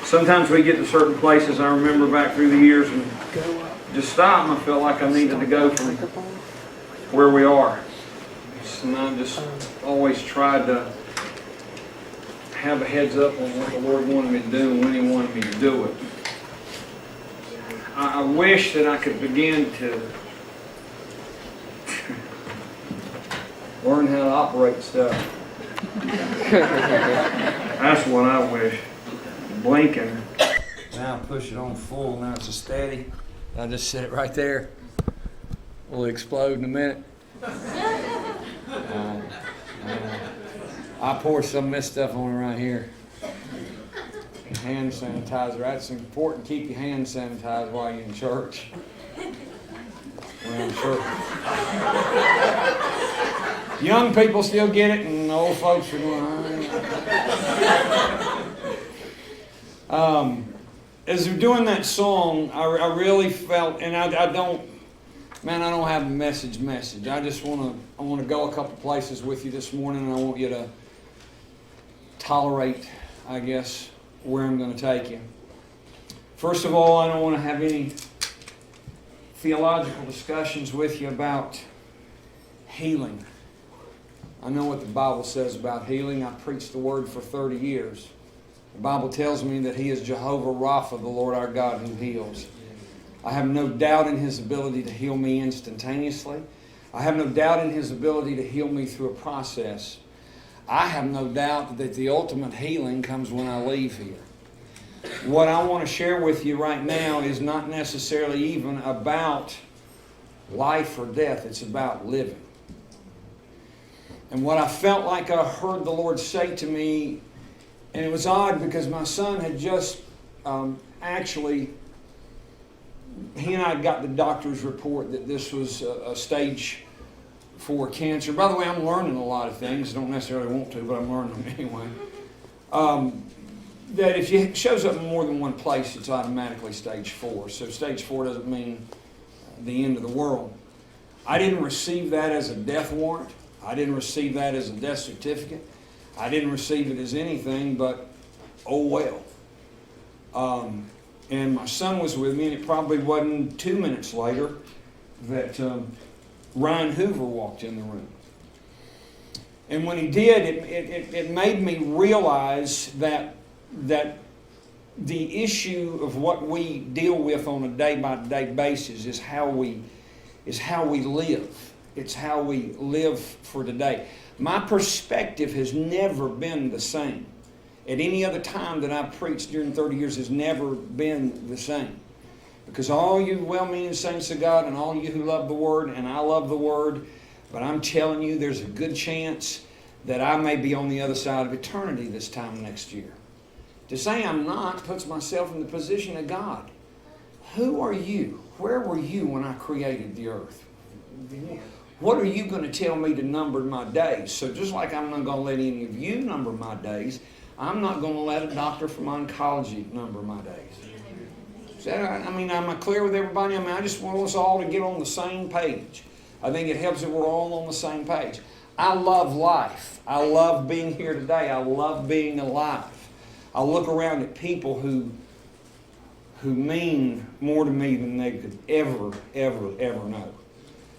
Sometimes we get to certain places, I remember back through the years, and just stop, and I felt like I needed to go from where we are. And I just always tried to have a heads up on what the Lord wanted me to do and when He wanted me to do it. I wish that I could begin to learn how to operate stuff. That's what I wish. Blinking. Now I push it on full, now it's a steady. I just set it right there. Will it explode in a minute? I pour some of this stuff on it right here. Hand sanitizer. That's important. Keep your hands sanitized while you're in church. Well, I'm sure. Young people still get it, and old folks are going. As we're doing that song, I really felt, and I don't have a message. I just want to go a couple places with you this morning, and I want you to tolerate, I guess, where I'm going to take you. First of all, I don't want to have any theological discussions with you about healing. I know what the Bible says about healing. I've preached the Word for 30 years. The Bible tells me that He is Jehovah Rapha, the Lord our God, who heals. I have no doubt in His ability to heal me instantaneously. I have no doubt in His ability to heal me through a process. I have no doubt that the ultimate healing comes when I leave here. What I want to share with you right now is not necessarily even about life or death. It's about living. And what I felt like I heard the Lord say to me, and it was odd because my son had just actually, he and I got the doctor's report that this was a stage 4 cancer. By the way, I'm learning a lot of things. I don't necessarily want to, but I'm learning them anyway. That if it shows up in more than one place, it's automatically stage 4. So stage 4 doesn't mean the end of the world. I didn't receive that as a death warrant. I didn't receive that as a death certificate. I didn't receive it as anything but, oh well. And my son was with me, and it probably wasn't 2 minutes later that Ryan Hoover walked in the room. And when he did, it made me realize that the issue of what we deal with on a day-by-day basis is how we live. It's how we live for today. My perspective has never been the same. At any other time that I've preached during 30 years has never been the same. Because all you well-meaning saints of God and all you who love the Word, and I love the Word, but I'm telling you there's a good chance that I may be on the other side of eternity this time next year. To say I'm not puts myself in the position of God. Who are you? Where were you when I created the earth? What are you going to tell me to number my days? So just like I'm not going to let any of you number my days, I'm not going to let a doctor from oncology number my days. Am I clear with everybody? I just want us all to get on the same page. I think it helps if we're all on the same page. I love life. I love being here today. I love being alive. I look around at people who mean more to me than they could ever know.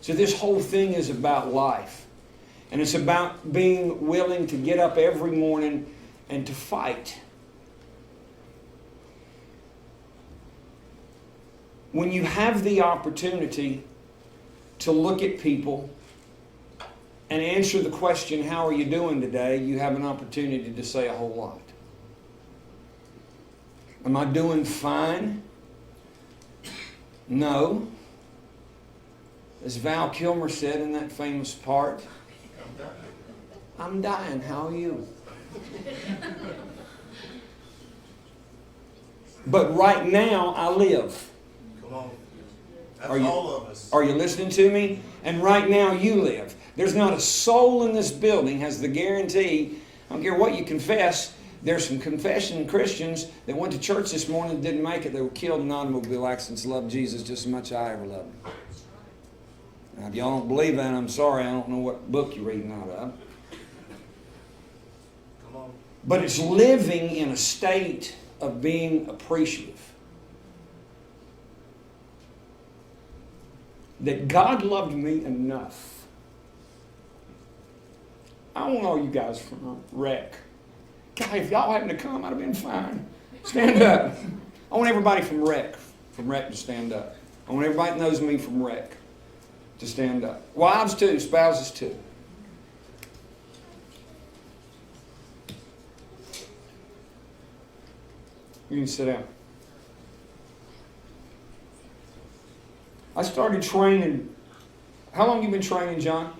So this whole thing is about life. And it's about being willing to get up every morning and to fight. When you have the opportunity to look at people and answer the question, how are you doing today? You have an opportunity to say a whole lot. Am I doing fine? No. As Val Kilmer said in that famous part, I'm dying. How are you? But right now, I live. Come on. That's Are you, all of us. Are you listening to me? And right now, you live. There's not a soul in this building has the guarantee, I don't care what you confess, there's some confession Christians that went to church this morning and didn't make it. They were killed in automobile accidents, loved Jesus just as much as I ever loved him. Now, if y'all don't believe that, I'm sorry. I don't know what book you're reading out of. Come on. But it's living in a state of being appreciative that God loved me enough. I want all you guys from Rec. God, if y'all hadn't have come, I'd have been fine. Stand up. I want everybody from Rec to stand up. I want everybody that knows me from Rec to stand up. Wives too, spouses too. You can sit down. I started training. How long have you been training, John?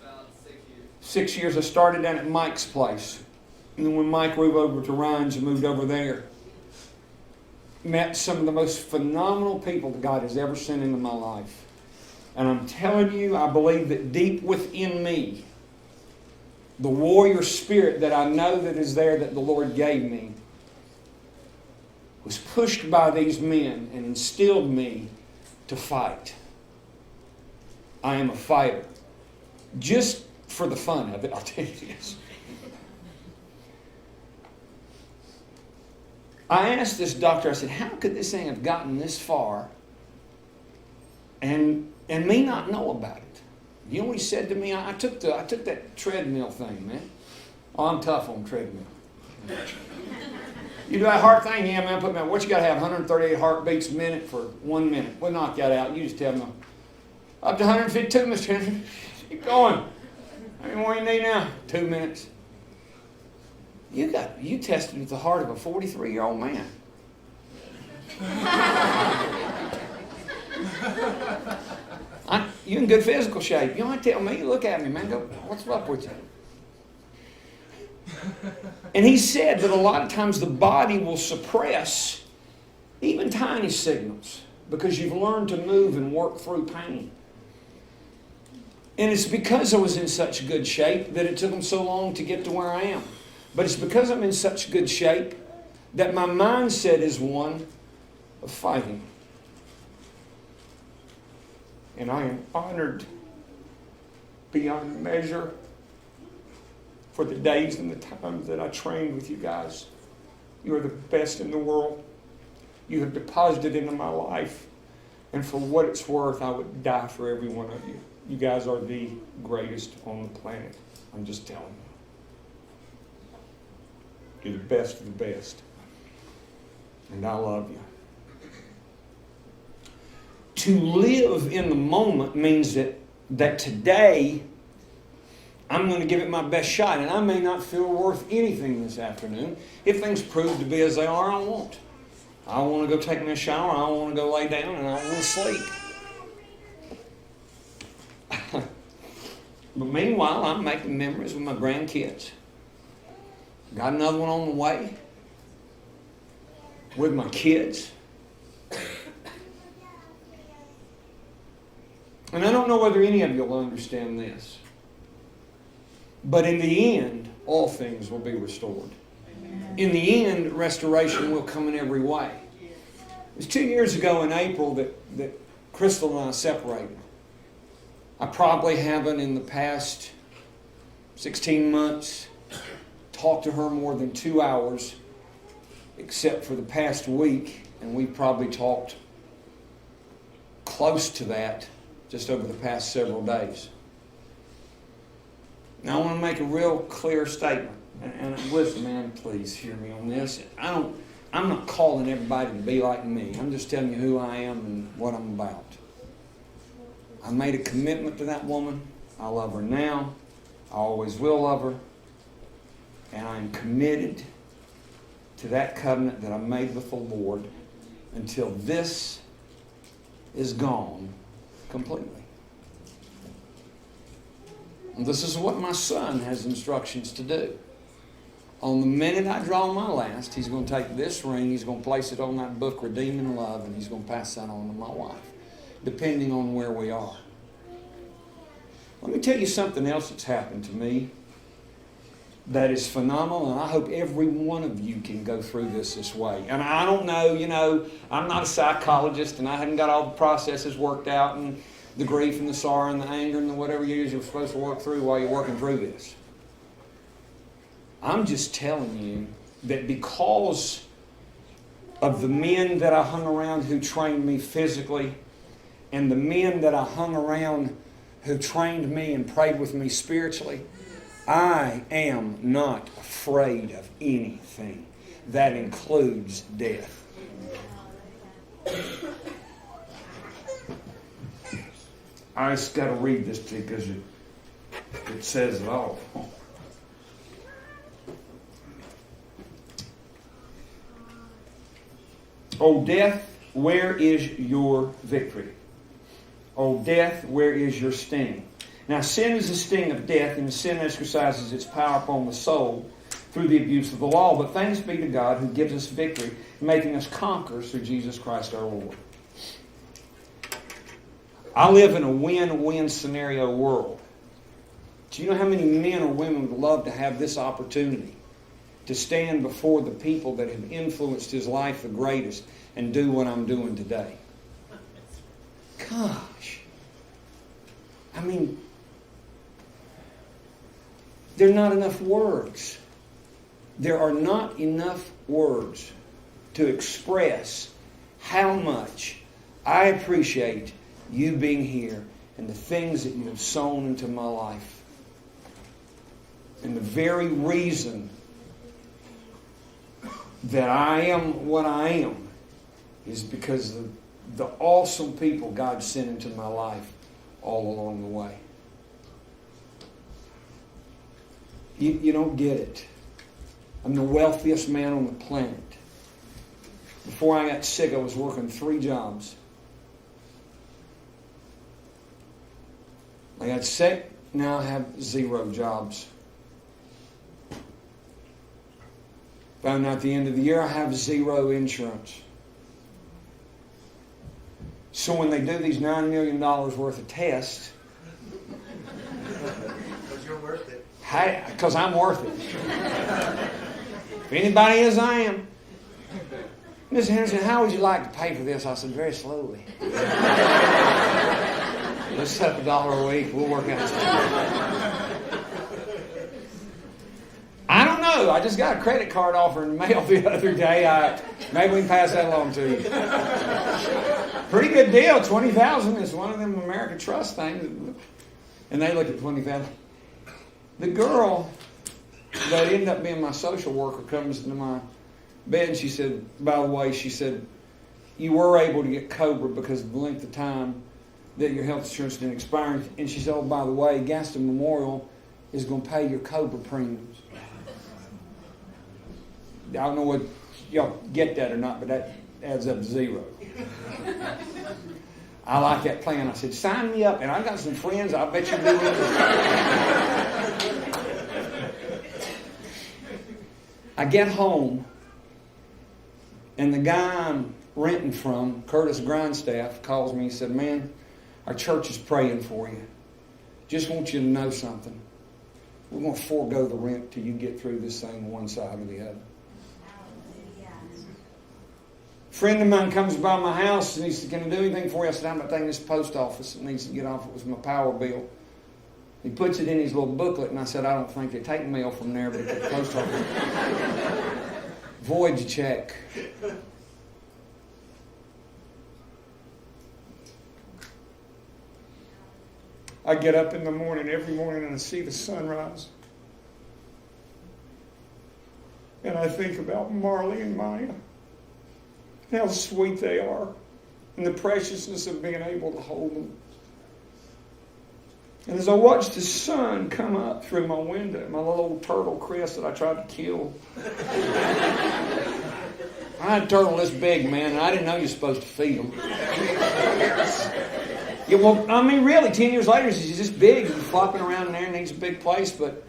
About 6 years. 6 years. I started down at Mike's place. And then when Mike moved over to Ryan's and moved over there, met some of the most phenomenal people that God has ever sent into my life. And I'm telling you, I believe that deep within me, the warrior spirit that I know that is there that the Lord gave me was pushed by these men and instilled me to fight. I am a fighter. Just for the fun of it, I'll tell you this. I asked this doctor, I said, how could this thing have gotten this far and me not know about it? You know what he said to me? I took that treadmill thing, man. Oh, I'm tough on treadmill. You do that heart thing? Yeah, man, put me on. What you got to have? 138 heartbeats a minute for 1 minute. We'll knock that out. You just tell me. Up to 152, Mr. Henderson. Keep going. How many more you need now? 2 minutes. You tested with the heart of a 43-year-old man. You in good physical shape. You might tell me, you look at me, man, go, what's up with you? And he said that a lot of times the body will suppress even tiny signals because you've learned to move and work through pain. And it's because I was in such good shape that it took them so long to get to where I am. But it's because I'm in such good shape that my mindset is one of fighting. And I am honored beyond measure for the days and the times that I trained with you guys. You are the best in the world. You have deposited into my life. And for what it's worth, I would die for every one of you. You guys are the greatest on the planet. I'm just telling you. You're the best of the best. And I love you. To live in the moment means that today I'm going to give it my best shot. And I may not feel worth anything this afternoon. If things prove to be as they are, I won't. I want to go take me a shower. I want to go lay down and I want to sleep. But meanwhile, I'm making memories with my grandkids. Got another one on the way with my kids. And I don't know whether any of you will understand this. But in the end, all things will be restored. In the end, restoration will come in every way. It was 2 years ago in April that Crystal and I separated. I probably haven't in the past 16 months talked to her more than 2 hours, except for the past week, and we probably talked close to that just over the past several days. Now I want to make a real clear statement, and listen, man, please hear me on this. I'm not calling everybody to be like me. I'm just telling you who I am and what I'm about. I made a commitment to that woman. I love her now. I always will love her. And I'm committed to that covenant that I made with the Lord until this is gone completely. And this is what my son has instructions to do. On the minute I draw my last, he's going to take this ring, he's going to place it on that book, Redeeming Love, and he's going to pass that on to my wife, depending on where we are. Let me tell you something else that's happened to me that is phenomenal, and I hope every one of you can go through this way. And I don't know, I'm not a psychologist, and I haven't got all the processes worked out, and the grief and the sorrow and the anger and the whatever you're supposed to work through while you're working through this. I'm just telling you that because of the men that I hung around who trained me physically, and the men that I hung around who trained me and prayed with me spiritually, I am not afraid of anything. That includes death. I just got to read this to you because it says it all. O death, where is your victory? O death, where is your sting? Now sin is the sting of death, and sin exercises its power upon the soul through the abuse of the law. But thanks be to God who gives us victory, making us conquerors through Jesus Christ our Lord. I live in a win-win scenario world. Do you know how many men or women would love to have this opportunity to stand before the people that have influenced his life the greatest and do what I'm doing today? Gosh. I mean, there are not enough words. There are not enough words to express how much I appreciate you being here and the things that you have sown into my life. And the very reason that I am what I am is because of the awesome people God sent into my life all along the way. You don't get it. I'm the wealthiest man on the planet. Before I got sick, I was working 3 jobs. I got sick, now I have 0 jobs. Found out at the end of the year I have 0 insurance. So when they do these $9 million worth of tests, Because you're worth it. because I'm worth it. If anybody is, I am. Mr. Henderson, how would you like to pay for this? I said, very slowly. Let's set up $1 a week. We'll work out this. I don't know. I just got a credit card offer in the mail the other day. Maybe we can pass that along to you. Pretty good deal. $20,000 is one of them American Trust things. And they look at $20,000. The girl that ended up being my social worker comes into my bed and she said, by the way, she said, you were able to get COBRA because of the length of time that your health insurance didn't expire. And she said, oh, by the way, Gaston Memorial is going to pay your COBRA premiums. I don't know what y'all get that or not, but that adds up to 0. I like that plan. I said, sign me up. And I got some friends. I bet you'll be interested. I get home, and the guy I'm renting from, Curtis Grindstaff, calls me and said, man, our church is praying for you. Just want you to know something. We're going to forego the rent till you get through this thing one side or the other. A friend of mine comes by my house and he said, can I do anything for you? I said, I'm not taking this post office. It needs to get off. It was my power bill. He puts it in his little booklet, and I said, I don't think they take mail from there, but it's the post office. Void check. I get up in the morning, every morning, and I see the sunrise. And I think about Marley and Maya, how sweet they are, and the preciousness of being able to hold them. And as I watched the sun come up through my window, my little old turtle Chris that I tried to kill. I had a turtle this big, man, and I didn't know you're supposed to feed them. Yeah, well, I mean, really, 10 years later, he's this big. He's flopping around in there and needs a big place. But,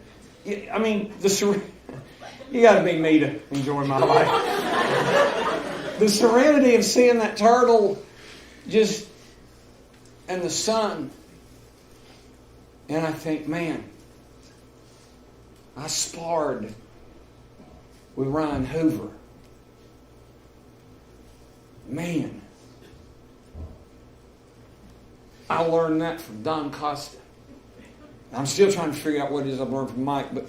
I mean, you got to be me to enjoy my life. The serenity of seeing that turtle just, and the sun. And I think, man, I sparred with Ryan Hoover. Man, I learned that from Don Costa. I'm still trying to figure out what it is I've learned from Mike, but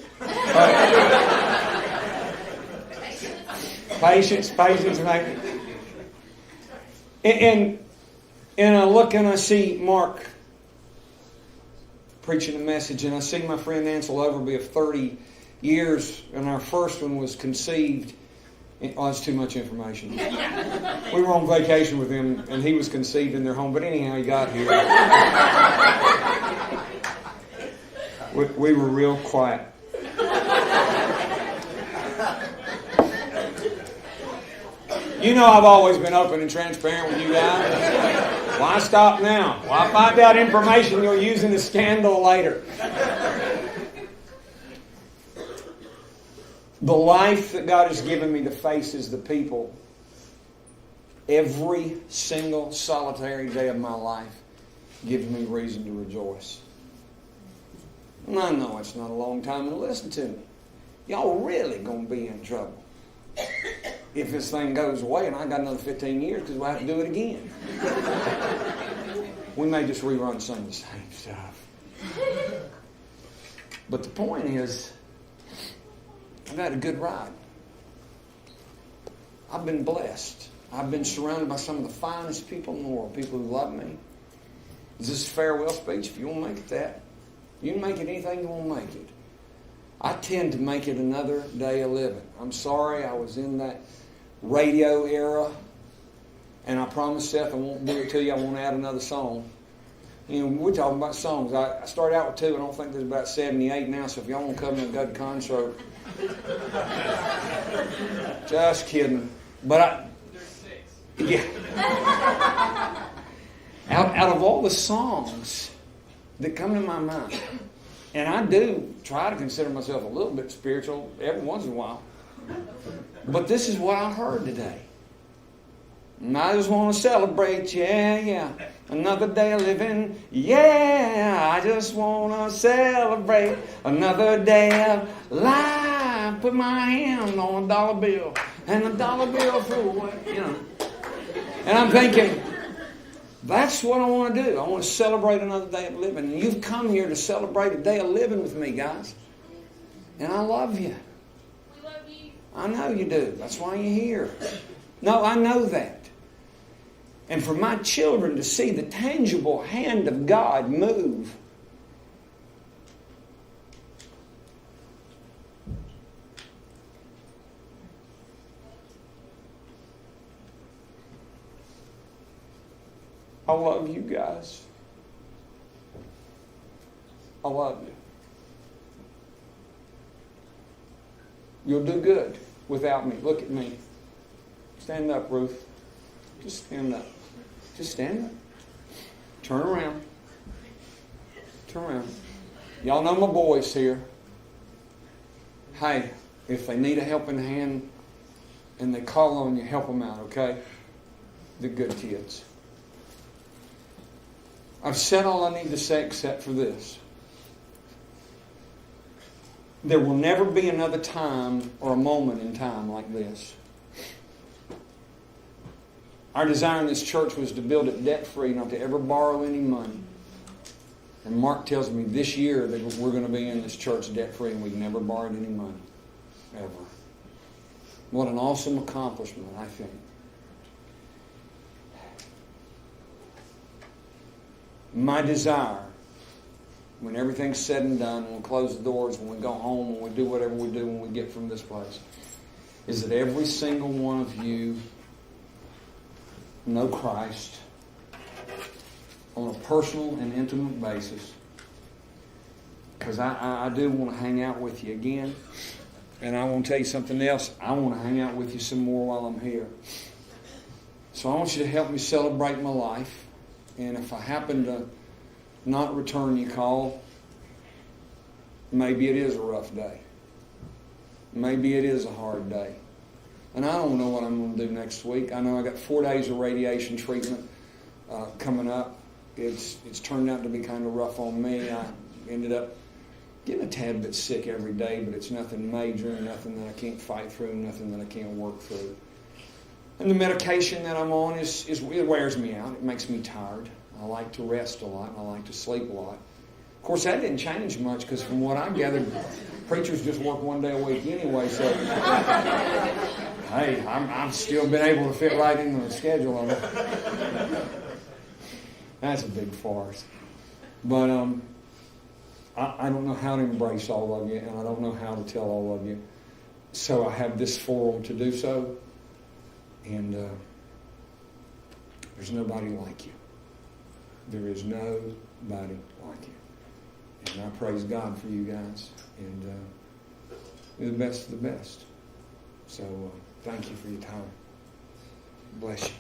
Patience, mate. And I look and I see Mark preaching a message, and I see my friend Ansel Overby of 30 years, and our first one was conceived. Oh, that's too much information. We were on vacation with him, and he was conceived in their home. But anyhow, he got here. We were real quiet. You know I've always been open and transparent with you guys. Why stop now? Why find out information you'll use in a scandal later? The life that God has given me to face is the people. Every single solitary day of my life gives me reason to rejoice. And I know it's not a long time to listen to me. Y'all really going to be in trouble if this thing goes away and I got another 15 years because we'll have to do it again. We may just rerun some of the same stuff. But the point is, I've had a good ride. I've been blessed. I've been surrounded by some of the finest people in the world, people who love me. Is this a farewell speech? If you want to make it that, you can make it anything you want to make it. I tend to make it another day of living. I'm sorry I was in that radio era, and I promise Seth I won't do it to you. I won't add another song. You know, we're talking about songs. I started out with 2. I don't think there's about 78 now, so if y'all want to come in a good concert. Just kidding. But There's 6. Yeah. Out of all the songs that come to my mind, and I do try to consider myself a little bit spiritual every once in a while, but this is what I heard today. And I just want to celebrate, yeah. Another day of living, yeah. I just want to celebrate another day of life. Put my hand on a dollar bill, and the dollar bill flew away, you know. And I'm thinking, that's what I want to do. I want to celebrate another day of living. And you've come here to celebrate a day of living with me, guys. And I love you. We love you. I know you do. That's why you're here. No, I know that. And for my children to see the tangible hand of God move. I love you guys. I love you. You'll do good without me. Look at me. Stand up, Ruth. Just stand up. Just stand up. Turn around. Turn around. Y'all know my boys here. Hey, if they need a helping hand and they call on you, help them out, okay? The good kids. I've said all I need to say except for this. There will never be another time or a moment in time like this. Our desire in this church was to build it debt-free, not to ever borrow any money. And Mark tells me this year that we're going to be in this church debt-free and we've never borrowed any money. Ever. What an awesome accomplishment, I think. My desire, when everything's said and done, when we close the doors, when we go home, when we do whatever we do when we get from this place, is that every single one of you know Christ on a personal and intimate basis. Because I do want to hang out with you again. And I want to tell you something else. I want to hang out with you some more while I'm here. So I want you to help me celebrate my life. And if I happen to not return your call, maybe it is a rough day. Maybe it is a hard day. And I don't know what I'm going to do next week. I know I got 4 days of radiation treatment coming up. It's turned out to be kind of rough on me. I ended up getting a tad bit sick every day, but it's nothing major, nothing that I can't fight through, nothing that I can't work through. And the medication that I'm on it wears me out. It makes me tired. I like to rest a lot, and I like to sleep a lot. Of course, that didn't change much because from what I gathered, preachers just work 1 day a week anyway. So Hey, I've still been able to fit right into the schedule on it. That's a big farce. But I don't know how to embrace all of you, and I don't know how to tell all of you. So I have this forum to do so, and there's nobody like you. There is nobody like you. And I praise God for you guys, and you're the best of the best. So thank you for your time. Bless you.